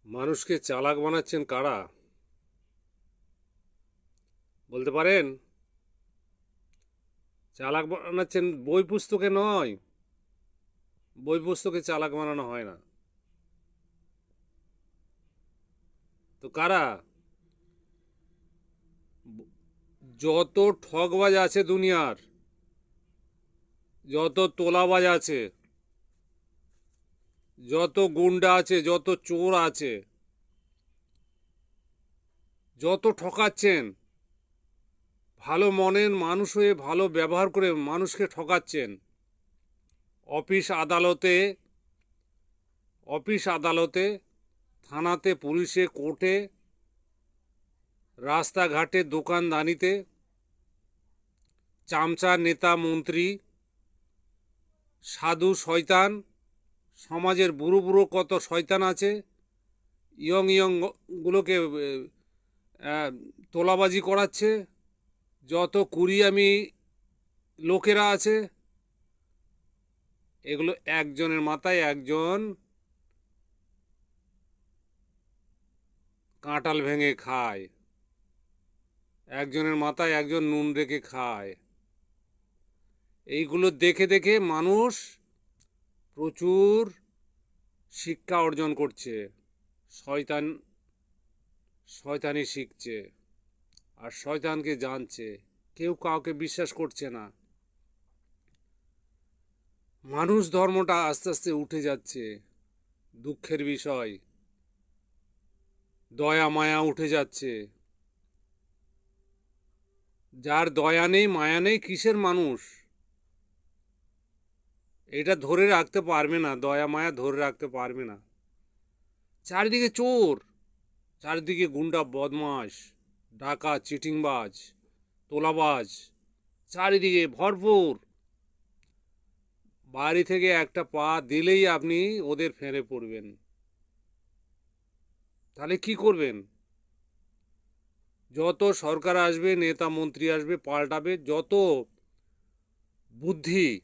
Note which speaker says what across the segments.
Speaker 1: মানুষকে চালাক বানাচ্ছেন কারা বলতে পারেন? চালাক বানাচ্ছেন বই পুস্তকে নয়, বই পুস্তকে চালাক বানানো হয় না। তো কারা? যত ঠকবাজ আছে দুনিয়ার, যত তোলাবাজ আছে, যত গুন্ডা আছে, যত চোর আছে, যত ঠকাচ্ছেন, ভালো মনের মানুষ হয়ে ভালো ব্যবহার করে মানুষকে ঠকাচ্ছেন। অফিস আদালতে, থানাতে, পুলিশে, কোর্টে, রাস্তাঘাটে, দোকানদানিতে, চামচা, নেতা, মন্ত্রী, সাধু, শয়তান, সমাজের বুড়ো বুড়ো কত শয়তান আছে, ইয়ংগুলোকে তোলাবাজি করাচ্ছে, যত কুড়িয়ামি লোকেরা আছে, এগুলো একজনের মাথায় একজন কাঁঠাল ভেঙে খায়, একজনের মাথায় একজন নুন রেখে খায়। এইগুলো দেখে দেখে মানুষ প্রচুর শিক্ষা অর্জন করছে, শয়তানি শিখছে আর শয়তানকে জানছে। কেউ কাউকে বিশ্বাস করছে না। মানুষ ধর্মটা আস্তে আস্তে উঠে যাচ্ছে, দুঃখের বিষয়। দয়া মায়া উঠে যাচ্ছে। যার দয়া নেই মায়া নেই কিসের মানুষ? এটা ধরে রাখতে পারবে না, দয়া মায়া ধরে রাখতে পারবে না। চারিদিকে চোর, চারিদিকে গুন্ডা, বদমাশ, ডাকাত, চিটিংবাজ, তোলাবাজ, চারিদিকে ভরপুর। বাড়ি থেকে একটা পা দিলেই আপনি ওদের ফেরে পড়বেন। তাহলে কি করবেন? যত সরকার আসবে, নেতা মন্ত্রী আসবে, পাল্টাবে, যত বুদ্ধির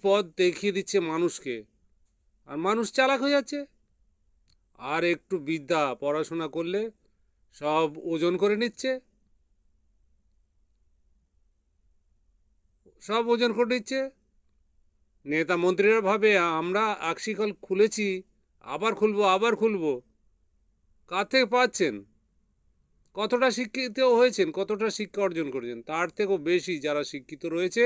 Speaker 1: পথ দেখিয়ে দিচ্ছে, মানুষকে, আর মানুষ চালাক হয়ে যাচ্ছে। আর একটু বিদ্যা পড়াশোনা করলে সব ওজন করে নিচ্ছে, নেতা মন্ত্রীরা ভাবে আমরা আকশিকল খুলেছি, আবার খুলবো। কার থেকে পাচ্ছেন? কতটা শিক্ষিত হয়েছেন, কতটা শিক্ষা অর্জন করেছেন? তার থেকেও বেশি যারা শিক্ষিত রয়েছে